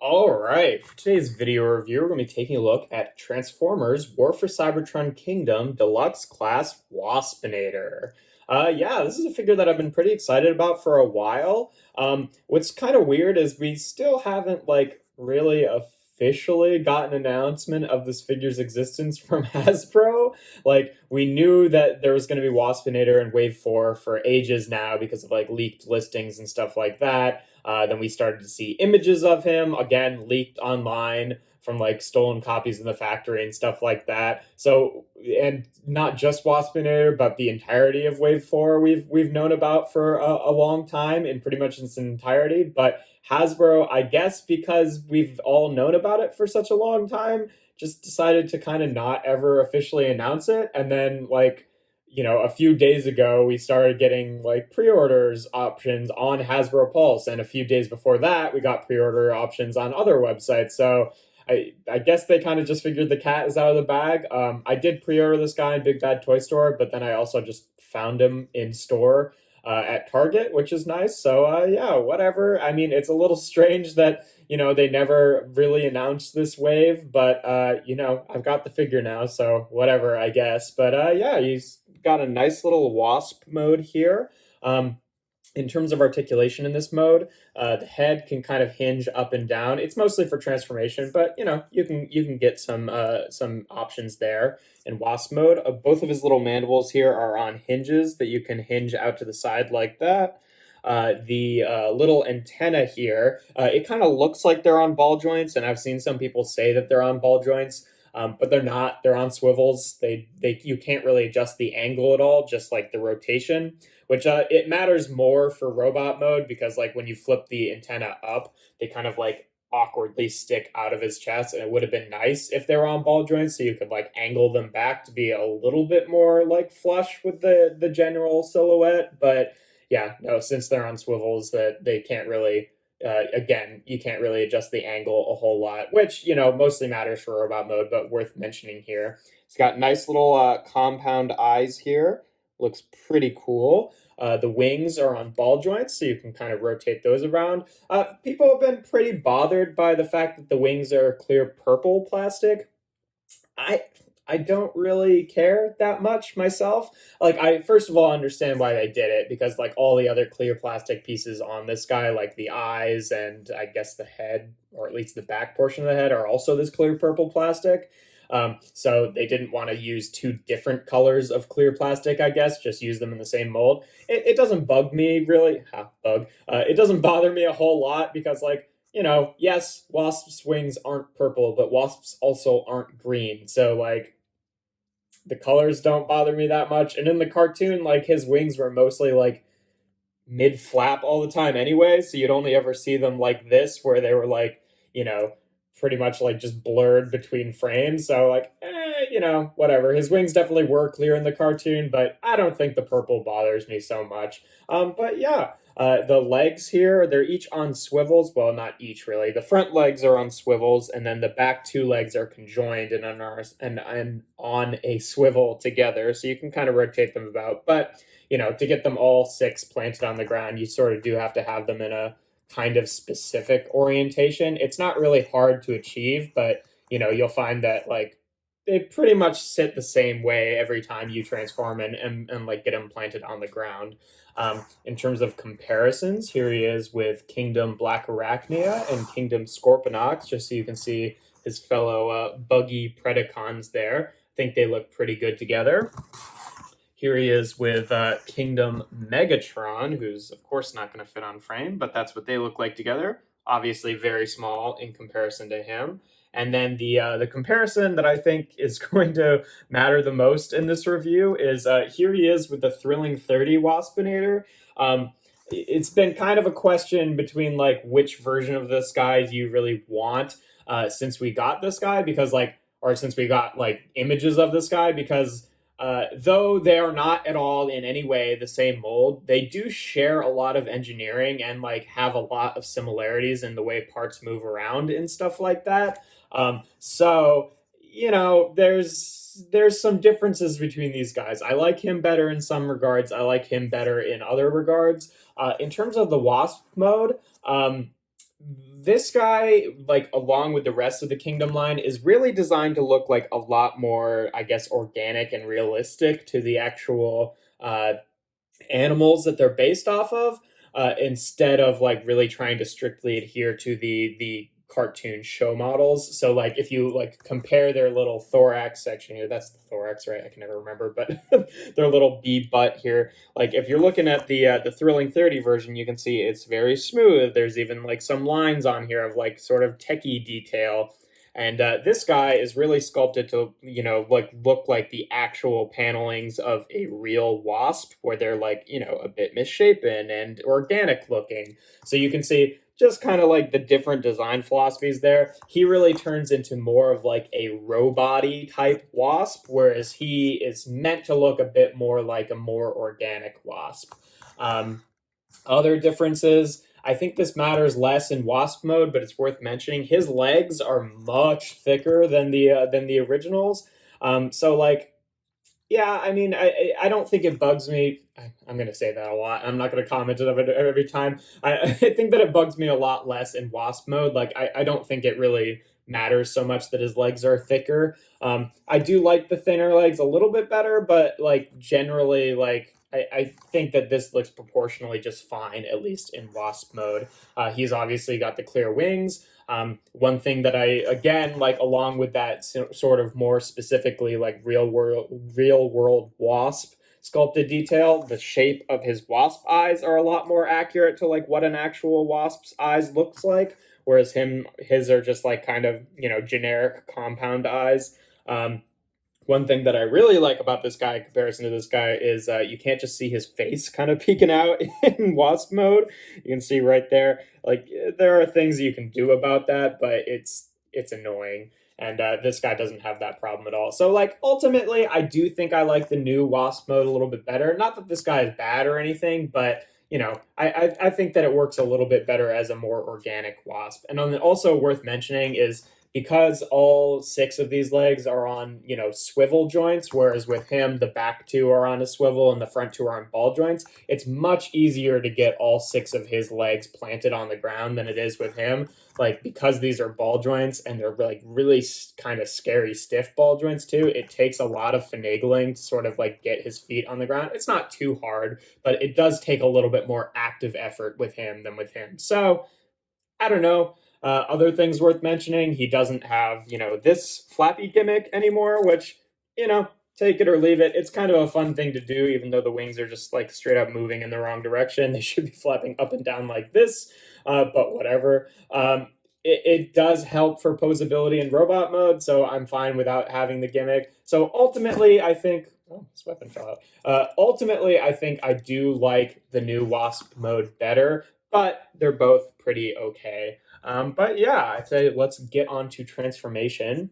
All right, for today's video review, we're going to be taking a look at Transformers War for Cybertron Kingdom Deluxe Class Waspinator. Yeah, this is a figure that I've been pretty excited about for a while. What's kind of weird is we still haven't really officially got an announcement of this figure's existence from Hasbro. Like we knew that there was going to be Waspinator in Wave 4 for ages now because of like leaked listings and stuff like that. Then we started to see images of him again leaked online from like stolen copies in the factory and stuff like that. So, and not just Waspinator, but the entirety of Wave 4 we've known about for a long time in pretty much its entirety. But Hasbro, I guess because we've all known about it for such a long time, just decided to kind of not ever officially announce it. And then a few days ago, we started getting like pre-orders options on Hasbro Pulse, and a few days before that, we got pre-order options on other websites. So I guess they kind of just figured the cat is out of the bag. I did pre-order this guy in Big Bad Toy Store, but then I also just found him in store at Target, which is nice. So yeah, whatever. I mean, it's a little strange that they never really announced this wave, but I've got the figure now, so whatever, I guess. But yeah, he's got a nice little wasp mode here. In terms of articulation in this mode, the head can kind of hinge up and down. It's mostly for transformation, but you can get some options there in wasp mode. Both of his little mandibles here are on hinges that you can hinge out to the side like that. The little antenna here, it kind of looks like they're on ball joints, and I've seen some people say that they're on ball joints. But they're not. They're on swivels. You can't really adjust the angle at all, just like the rotation, which it matters more for robot mode because like when you flip the antenna up, they kind of like awkwardly stick out of his chest, and it would have been nice if they were on ball joints so you could like angle them back to be a little bit more like flush with the general silhouette. But yeah, no, since they're on swivels, that they can't really again, you can't really adjust the angle a whole lot, which, mostly matters for robot mode, but worth mentioning here. It's got nice little compound eyes here. Looks pretty cool. The wings are on ball joints, so you can kind of rotate those around. People have been pretty bothered by the fact that the wings are clear purple plastic. I don't really care that much myself. Like I first of all understand why they did it because like all the other clear plastic pieces on this guy, like the eyes and I guess the head, or at least the back portion of the head, are also this clear purple plastic. So they didn't want to use two different colors of clear plastic, I guess, just use them in the same mold. It doesn't bug me really. It doesn't bother me a whole lot because like yes, wasps' wings aren't purple, but wasps also aren't green. So, like, the colors don't bother me that much. And in the cartoon, like, his wings were mostly, like, mid flap all the time anyway. So you'd only ever see them like this, where they were, like, you know, pretty much, like, just blurred between frames. So, like, whatever. His wings definitely were clear in the cartoon, but I don't think the purple bothers me so much. But yeah. The legs here, they're each on swivels. Well, not each really. The front legs are on swivels, and then the back two legs are conjoined and on a swivel together. So you can kind of rotate them about. But, to get them all six planted on the ground, you sort of do have to have them in a kind of specific orientation. It's not really hard to achieve, but, you'll find that, like, they pretty much sit the same way every time you transform and like get them planted on the ground. In terms of comparisons, here he is with Kingdom Black Arachnia and Kingdom Scorponok, just so you can see his fellow buggy Predacons there. I think they look pretty good together. Here he is with Kingdom Megatron, who's of course not going to fit on frame, but that's what they look like together. Obviously very small in comparison to him. And then the comparison that I think is going to matter the most in this review is here he is with the Thrilling 30 Waspinator. It's been kind of a question between like which version of this guy do you really want since we got this guy, because or since we got like images of this guy, because though they are not at all in any way the same mold, they do share a lot of engineering and like have a lot of similarities in the way parts move around and stuff like that. So there's some differences between these guys. I like him better in some regards. I like him better in other regards. In terms of the Wasp mode, this guy, like along with the rest of the Kingdom line, is really designed to look like a lot more, I guess, organic and realistic to the actual animals that they're based off of, instead of like really trying to strictly adhere to the cartoon show models. So like if you like compare their little thorax section here, that's the thorax, right? I can never remember, but their little bee butt here. Like if you're looking at the Thrilling 30 version, you can see it's very smooth. There's even like some lines on here of like sort of techie detail. And this guy is really sculpted to, like look like the actual panelings of a real wasp, where they're like, a bit misshapen and organic looking. So you can see just kind of like the different design philosophies there. He really turns into more of like a robot-y type wasp, whereas he is meant to look a bit more like a more organic wasp. Um, Other differences, I think this matters less in Wasp mode, but it's worth mentioning. His legs are much thicker than the originals. So like, yeah, I mean, I don't think it bugs me. I'm going to say that a lot. I'm not going to comment on it every time. I think that it bugs me a lot less in Wasp mode. Like, I don't think it really matters so much that his legs are thicker. I do like the thinner legs a little bit better, but like generally, like I think that this looks proportionally just fine, at least in Wasp mode. He's obviously got the clear wings. One thing that I again like, along with that sort of more specifically like real world wasp sculpted detail, the shape of his wasp eyes are a lot more accurate to like what an actual wasp's eyes looks like, whereas his are just like kind of generic compound eyes. One thing that I really like about this guy in comparison to this guy is you can't just see his face kind of peeking out in Wasp mode. You can see right there. Like there are things you can do about that, but it's annoying. And this guy doesn't have that problem at all. So like ultimately, I do think I like the new Wasp mode a little bit better. Not that this guy is bad or anything, but I think that it works a little bit better as a more organic wasp. And also worth mentioning is because all six of these legs are on, swivel joints, whereas with him, the back two are on a swivel and the front two are on ball joints, it's much easier to get all six of his legs planted on the ground than it is with him. Like, because these are ball joints and they're like really kind of scary stiff ball joints too, it takes a lot of finagling to sort of like get his feet on the ground. It's not too hard, but it does take a little bit more active effort with him than with him. So, I don't know. Other things worth mentioning, he doesn't have, this flappy gimmick anymore, which, take it or leave it. It's kind of a fun thing to do, even though the wings are just like straight up moving in the wrong direction. They should be flapping up and down like this, but whatever. It does help for posability in robot mode, so I'm fine without having the gimmick. So ultimately, I think. Oh, this weapon fell out. Ultimately, I think I do like the new Wasp mode better, but they're both pretty okay. But yeah, I'd say let's get on to transformation.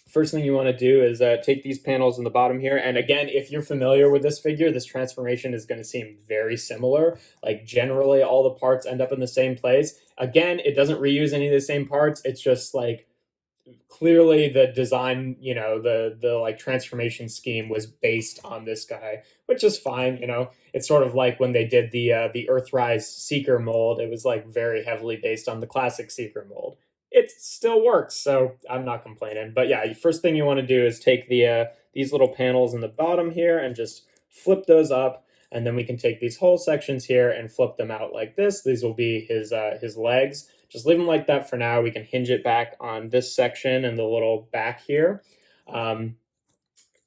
First thing you want to do is take these panels in the bottom here. And again, if you're familiar with this figure, this transformation is going to seem very similar. Like generally all the parts end up in the same place. Again, it doesn't reuse any of the same parts. It's just like clearly the design, the like transformation scheme was based on this guy, which is fine. It's sort of like when they did the Earthrise Seeker mold. It was like very heavily based on the classic Seeker mold. It still works, so I'm not complaining. But yeah, first thing you want to do is take these little panels in the bottom here and just flip those up, and then we can take these whole sections here and flip them out like this. These will be his legs. Just leave them like that for now. We can hinge it back on this section and the little back here.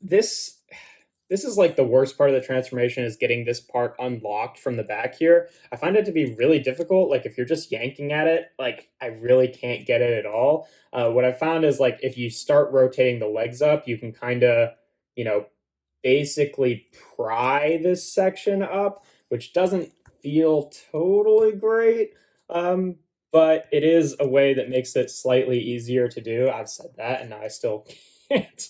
This is like the worst part of the transformation, is getting this part unlocked from the back here. I find it to be really difficult. Like if you're just yanking at it, like I really can't get it at all. What I found is like if you start rotating the legs up, you can kind of, basically pry this section up, which doesn't feel totally great. But it is a way that makes it slightly easier to do. I've said that and I still can't.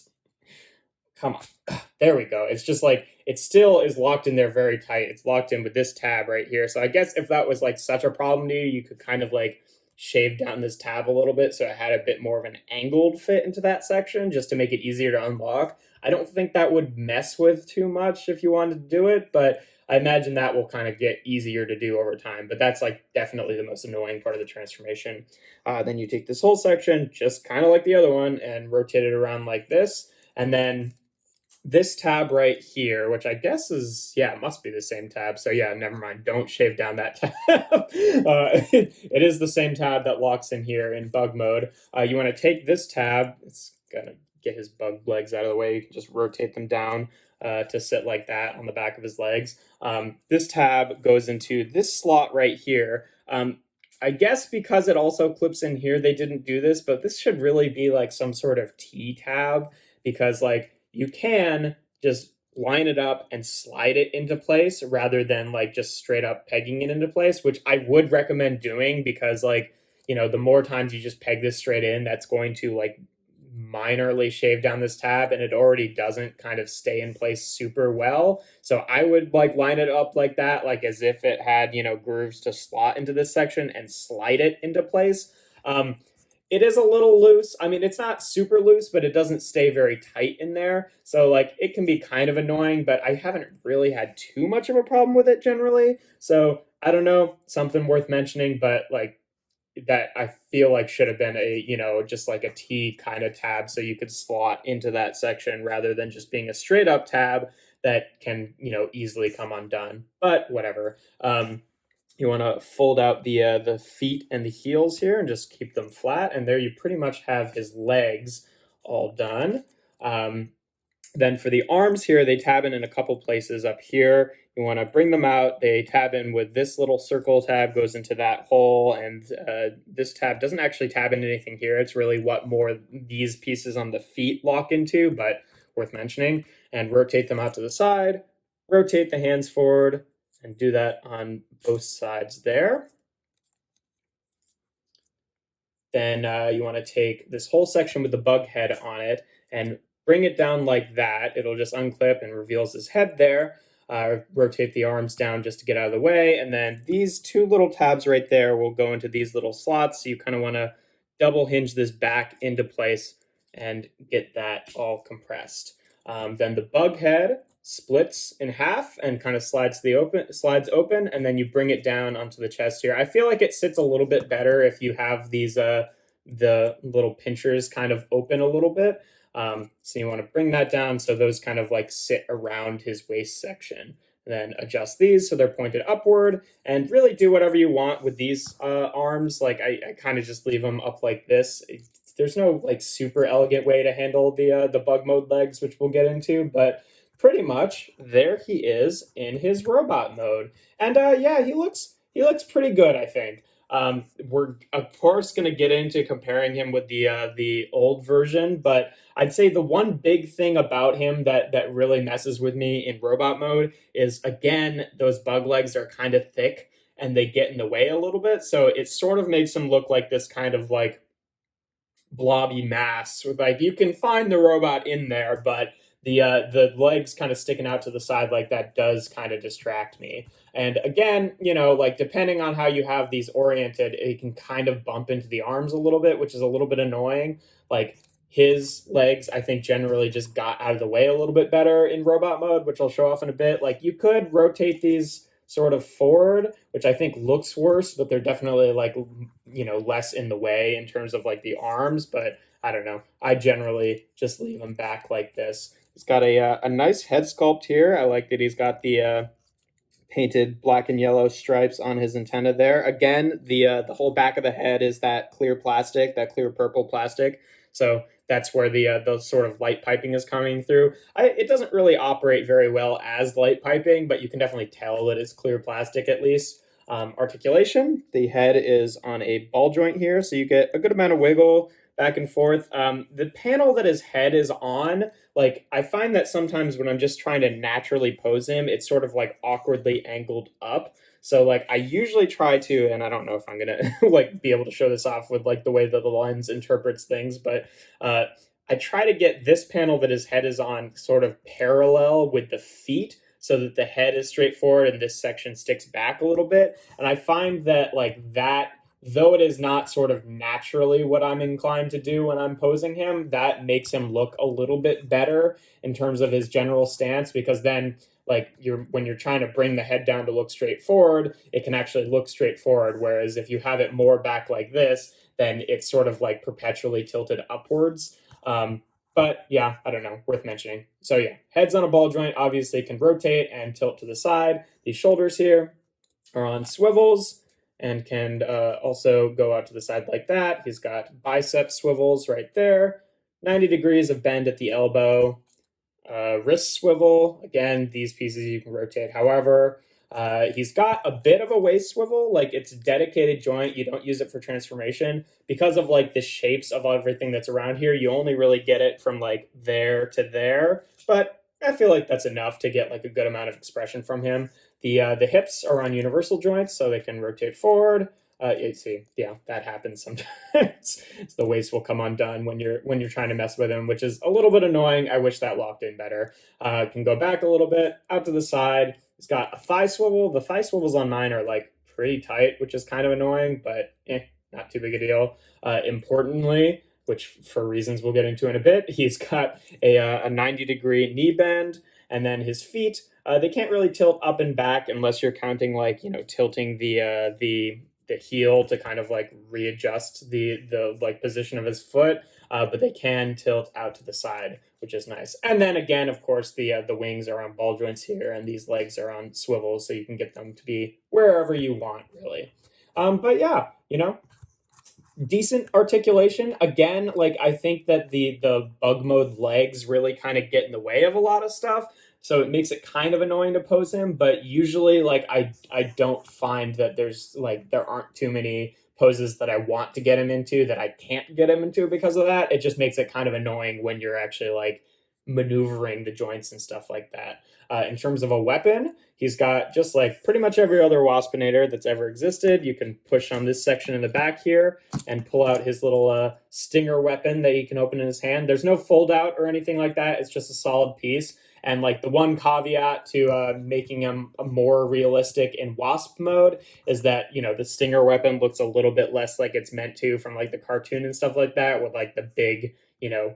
Come on. There we go. It's just like, it still is locked in there very tight. It's locked in with this tab right here. So I guess if that was like such a problem to you, you could kind of like shave down this tab a little bit so it had a bit more of an angled fit into that section just to make it easier to unlock. I don't think that would mess with too much if you wanted to do it, but I imagine that will kind of get easier to do over time, but that's like definitely the most annoying part of the transformation. Then you take this whole section, just kind of like the other one, and rotate it around like this. And then this tab right here, which I guess is, yeah, it must be the same tab. So yeah, never mind. Don't shave down that tab. It is the same tab that locks in here in bug mode. You want to take this tab. It's going to get his bug legs out of the way. You can just rotate them down to sit like that on the back of his legs. This tab goes into this slot right here. I guess because it also clips in here, they didn't do this, but this should really be like some sort of T tab, because like you can just line it up and slide it into place rather than like just straight up pegging it into place, which I would recommend doing, because like, the more times you just peg this straight in, that's going to like minorly shave down this tab, and it already doesn't kind of stay in place super well. So I would like line it up like that, like as if it had, grooves to slot into this section, and slide it into place. It is a little loose. I mean, it's not super loose, but it doesn't stay very tight in there. So like it can be kind of annoying, but I haven't really had too much of a problem with it generally. So I don't know, something worth mentioning, but like that I feel like should have been a, just like a T kind of tab, so you could slot into that section rather than just being a straight up tab that can, easily come undone. But whatever. You want to fold out the feet and the heels here and just keep them flat. And there you pretty much have his legs all done. Then for the arms here, they tab in a couple places up here. You want to bring them out. They tab in with this little circle tab goes into that hole. And this tab doesn't actually tab into anything here. It's really what more these pieces on the feet lock into, but worth mentioning. And rotate them out to the side. Rotate the hands forward. And do that on both sides there. Then you want to take this whole section with the bug head on it and bring it down like that. It'll just unclip and reveals his head there. Rotate the arms down just to get out of the way. And then these two little tabs right there will go into these little slots. So you kind of want to double hinge this back into place and get that all compressed. Then the bug head splits in half and kind of slides open, and then you bring it down onto the chest here. I feel like it sits a little bit better if you have these the little pinchers kind of open a little bit. So you want to bring that down so those kind of like sit around his waist section. And then adjust these so they're pointed upward, and really do whatever you want with these arms. Like I kind of just leave them up like this. There's no like super elegant way to handle the bug mode legs, which we'll get into, but pretty much there he is in his robot mode. And yeah, he looks pretty good, I think. We're of course going to get into comparing him with the old version, but I'd say the one big thing about him that really messes with me in robot mode is, again, those bug legs are kind of thick and they get in the way a little bit. So it sort of makes him look like this kind of like blobby mass. Like you can find the robot in there, but the legs kind of sticking out to the side like that does kind of distract me. And again, like depending on how you have these oriented, it can kind of bump into the arms a little bit, which is a little bit annoying. Like his legs, I think, generally just got out of the way a little bit better in robot mode, which I'll show off in a bit. Like you could rotate these sort of forward, which I think looks worse, but they're definitely like, less in the way in terms of like the arms. But I don't know. I generally just leave them back like this. He's got a nice head sculpt here. I like that he's got the painted black and yellow stripes on his antenna there. Again, the whole back of the head is that clear plastic, that clear purple plastic. So that's where the sort of light piping is coming through. It doesn't really operate very well as light piping, but you can definitely tell that it's clear plastic at least. Articulation, the head is on a ball joint here, so you get a good amount of wiggle back and forth. The panel that his head is on, like I find that sometimes when I'm just trying to naturally pose him, it's sort of like awkwardly angled up. So like I usually try to, and I don't know if I'm gonna like be able to show this off with like the way that the lens interprets things, but I try to get this panel that his head is on sort of parallel with the feet, so that the head is straightforward and this section sticks back a little bit. And I find that like that though it is not sort of naturally what I'm inclined to do when I'm posing him, that makes him look a little bit better in terms of his general stance, because then like when you're trying to bring the head down to look straight forward, it can actually look straight forward, whereas if you have it more back like this, then it's sort of like perpetually tilted upwards. But yeah, I don't know, worth mentioning. So yeah, heads on a ball joint obviously can rotate and tilt to the side. These shoulders here are on swivels and can also go out to the side like that. He's got bicep swivels right there, 90 degrees of bend at the elbow, wrist swivel. Again, these pieces you can rotate however. He's got a bit of a waist swivel, like it's a dedicated joint. You don't use it for transformation because of like the shapes of everything that's around here. You only really get it from like there to there, but I feel like that's enough to get like a good amount of expression from him. The hips are on universal joints, so they can rotate forward. You see, yeah, that happens sometimes. The waist will come undone when you're trying to mess with him, which is a little bit annoying. I wish that locked in better. Can go back a little bit, out to the side. He's got a thigh swivel. The thigh swivels on mine are like pretty tight, which is kind of annoying, but not too big a deal. Importantly, which for reasons we'll get into in a bit, he's got a 90-degree knee bend, and then his feet, they can't really tilt up and back unless you're counting like, tilting the heel to kind of like readjust the like position of his foot, but they can tilt out to the side, which is nice. And then again, of course, the wings are on ball joints here, and these legs are on swivels, so you can get them to be wherever you want, really. But yeah, decent articulation. Again, like I think that the bug mode legs really kind of get in the way of a lot of stuff, so it makes it kind of annoying to pose him. But usually, like I don't find that there aren't too many poses that I want to get him into that I can't get him into because of that. It just makes it kind of annoying when you're actually like maneuvering the joints and stuff like that. In terms of a weapon, he's got just like pretty much every other Waspinator that's ever existed. You can push on this section in the back here and pull out his little stinger weapon that he can open in his hand. There's no fold out or anything like that. It's just a solid piece. And like the one caveat to making him more realistic in Wasp mode is that, the stinger weapon looks a little bit less like it's meant to from like the cartoon and stuff like that, with like the big,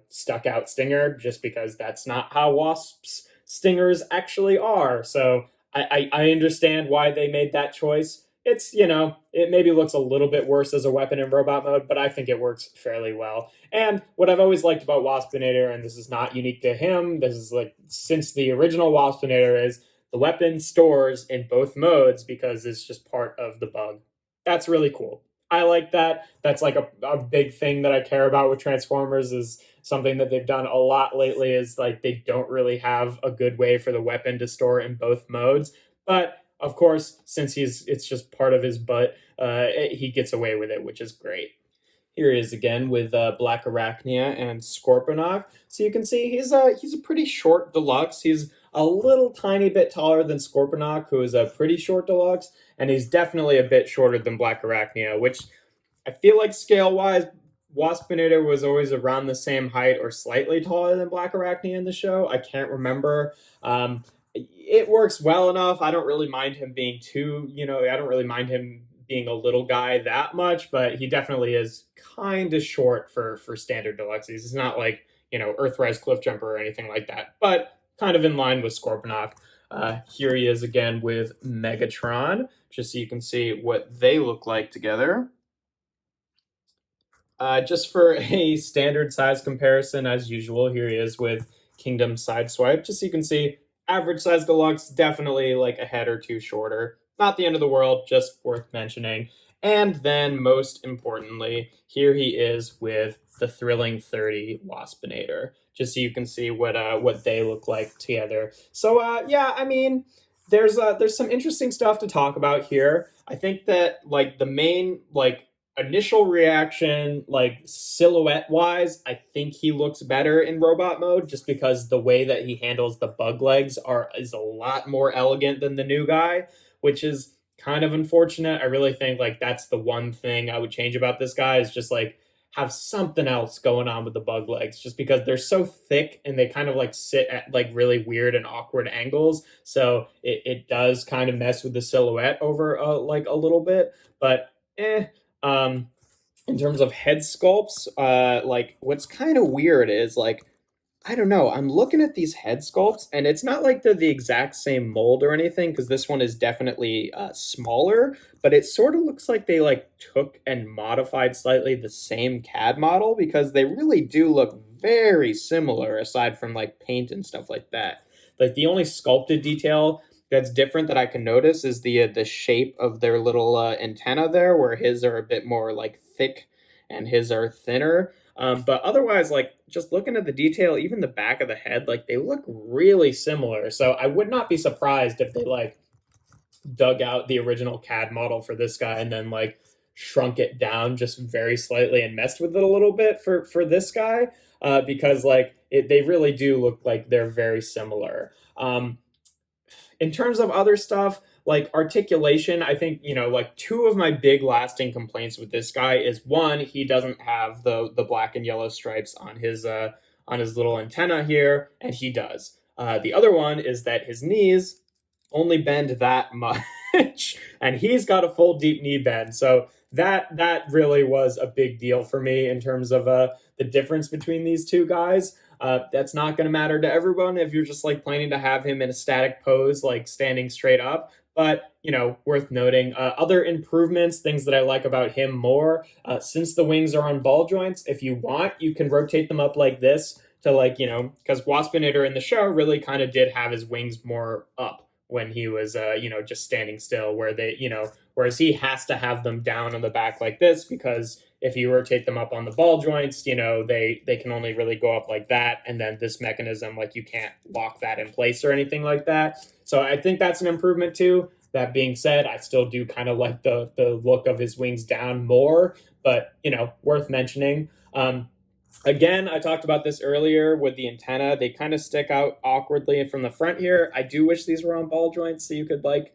stuck out stinger, just because that's not how Wasps stingers actually are. So I understand why they made that choice. It's, it maybe looks a little bit worse as a weapon in robot mode, but I think it works fairly well. And what I've always liked about Waspinator, and this is not unique to him, this is like since the original Waspinator, is the weapon stores in both modes because it's just part of the bug. That's really cool. I like that. That's like a big thing that I care about with Transformers, is something that they've done a lot lately, is like they don't really have a good way for the weapon to store in both modes. But of course, since it's just part of his butt, he gets away with it, which is great. Here he is again with Black Arachnia and Scorponok. So you can see he's a pretty short deluxe. He's a little tiny bit taller than Scorponok, who is a pretty short deluxe, and he's definitely a bit shorter than Black Arachnia, which I feel like scale-wise, Waspinator was always around the same height or slightly taller than Black Arachnia in the show. I can't remember. It works well enough. I don't really mind him being I don't really mind him being a little guy that much, but he definitely is kind of short for standard deluxes. He's not like, Earthrise Cliffjumper or anything like that, but kind of in line with Scorponok. Here he is again with Megatron, just so you can see what they look like together. Just for a standard size comparison, as usual, here he is with Kingdom Sideswipe. Just so you can see, average size deluxe, definitely like a head or two shorter. Not the end of the world, just worth mentioning. And then, most importantly, here he is with the Thrilling 30 Waspinator. Just so you can see what they look like together. So yeah, I mean, there's some interesting stuff to talk about here. I think that like the main like initial reaction, like silhouette wise, I think he looks better in robot mode, just because the way that he handles the bug legs is a lot more elegant than the new guy, which is kind of unfortunate. I really think like that's the one thing I would change about this guy, is just like have something else going on with the bug legs, just because they're so thick and they kind of like sit at like really weird and awkward angles. So it does kind of mess with the silhouette over like a little bit, but Um, in terms of head sculpts, like what's kind of weird is like I don't know. I'm looking at these head sculpts, and it's not like they're the exact same mold or anything, because this one is definitely smaller. But it sort of looks like they like took and modified slightly the same CAD model because they really do look very similar, aside from like paint and stuff like that. Like the only sculpted detail that's different that I can notice is the shape of their little antenna there, where his are a bit more like thick and his are thinner. But otherwise, like just looking at the detail, even the back of the head, like they look really similar. So I would not be surprised if they like dug out the original CAD model for this guy and then like shrunk it down just very slightly and messed with it a little bit for this guy. Because like they really do look like they're very similar. In terms of other stuff like articulation, I think like two of my big lasting complaints with this guy is one, he doesn't have the black and yellow stripes on his little antenna here, and he does. The other one is that his knees only bend that much, and he's got a full deep knee bend. So that really was a big deal for me in terms of the difference between these two guys. That's not going to matter to everyone if you're just like planning to have him in a static pose, like standing straight up. But worth noting, other improvements, things that I like about him more. Since the wings are on ball joints, if you want, you can rotate them up like this to like because Waspinator in the show really kind of did have his wings more up when he was just standing still, where they whereas he has to have them down on the back like this because if you rotate them up on the ball joints, they can only really go up like that, and then this mechanism, like you can't lock that in place or anything like that. So I think that's an improvement too. That being said, I still do kind of like the look of his wings down more, but worth mentioning. Again, I talked about this earlier with the antenna. They kind of stick out awkwardly from the front here. I do wish these were on ball joints so you could like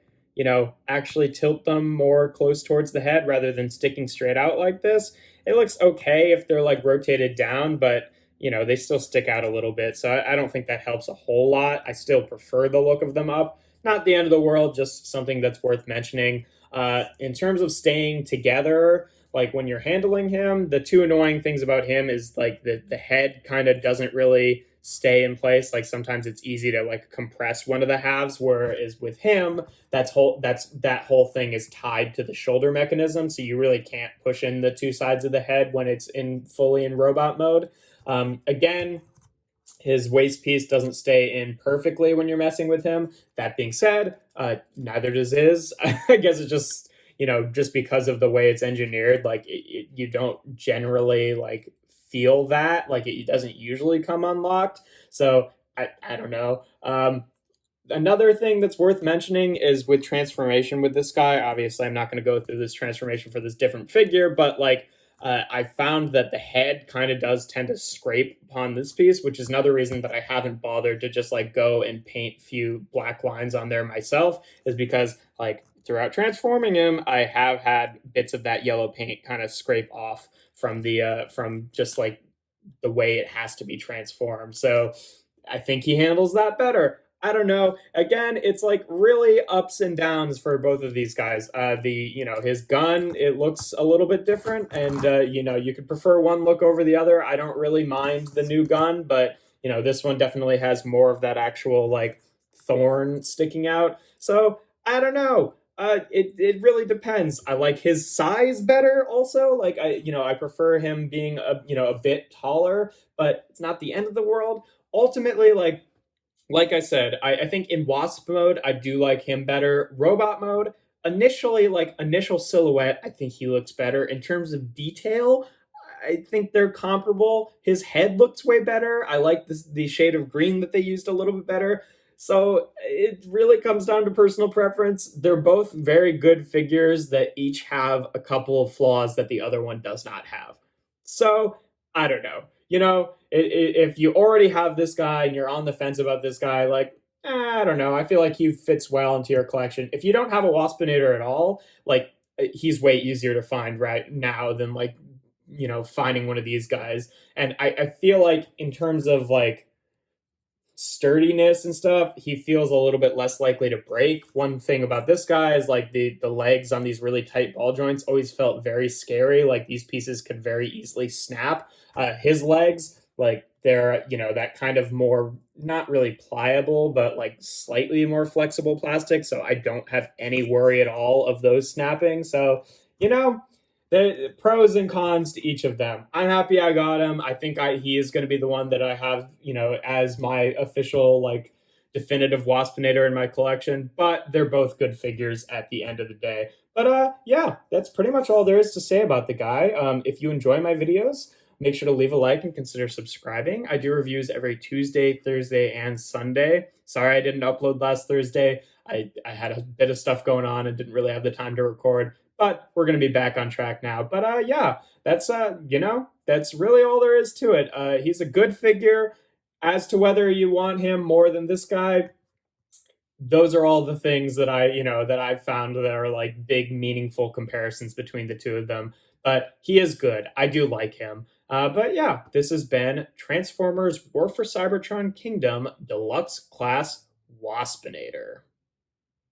actually tilt them more close towards the head rather than sticking straight out like this. It looks okay if they're like rotated down, but they still stick out a little bit. So I don't think that helps a whole lot. I still prefer the look of them up. Not the end of the world, just something that's worth mentioning. In terms of staying together, like when you're handling him, the two annoying things about him is like the head kind of doesn't really stay in place. Like sometimes it's easy to like compress one of the halves, whereas with him, that whole thing is tied to the shoulder mechanism, so you really can't push in the two sides of the head when it's in fully in robot mode. Again, his waist piece doesn't stay in perfectly when you're messing with him. That being said, neither does his. I guess it's just just because of the way it's engineered, like you don't generally like feel that, like it doesn't usually come unlocked. So I don't know. Another thing that's worth mentioning is with transformation with this guy. Obviously, I'm not going to go through this transformation for this different figure, but like I found that the head kind of does tend to scrape upon this piece, which is another reason that I haven't bothered to just like go and paint few black lines on there myself, is because like throughout transforming him, I have had bits of that yellow paint kind of scrape off from the from just like the way it has to be transformed. So I think he handles that better. I don't know. Again, it's like really ups and downs for both of these guys. The his gun, it looks a little bit different, and you could prefer one look over the other. I don't really mind the new gun, but this one definitely has more of that actual like thorn sticking out. So I don't know. It really depends. I like his size better. Also, like I prefer him being a bit taller, but it's not the end of the world. Ultimately, like I said, I think in Wasp mode, I do like him better. Robot mode, initially, like initial silhouette, I think he looks better. In terms of detail, I think they're comparable. His head looks way better. I like the shade of green that they used a little bit better. So it really comes down to personal preference. They're both very good figures that each have a couple of flaws that the other one does not have. So I don't know. If you already have this guy and you're on the fence about this guy, like, I don't know. I feel like he fits well into your collection. If you don't have a Waspinator at all, like, he's way easier to find right now than, like, finding one of these guys. And I feel like in terms of, like, sturdiness and stuff, he feels a little bit less likely to break. One thing about this guy is like the legs on these really tight ball joints always felt very scary. Like these pieces could very easily snap. His legs, like they're that kind of more not really pliable, but like slightly more flexible plastic. So I don't have any worry at all of those snapping. So you know the pros and cons to each of them. I'm happy I got him. I think he is going to be the one that I have, as my official like definitive Waspinator in my collection. But they're both good figures at the end of the day. But yeah, that's pretty much all there is to say about the guy. If you enjoy my videos, make sure to leave a like and consider subscribing. I do reviews every Tuesday, Thursday, and Sunday. Sorry I didn't upload last Thursday. I had a bit of stuff going on and didn't really have the time to record, but we're going to be back on track now. But yeah, that's really all there is to it. He's a good figure. As to whether you want him more than this guy, those are all the things that I've found that are like big meaningful comparisons between the two of them. But he is good. I do like him. But yeah, this has been Transformers War for Cybertron Kingdom Deluxe Class Waspinator.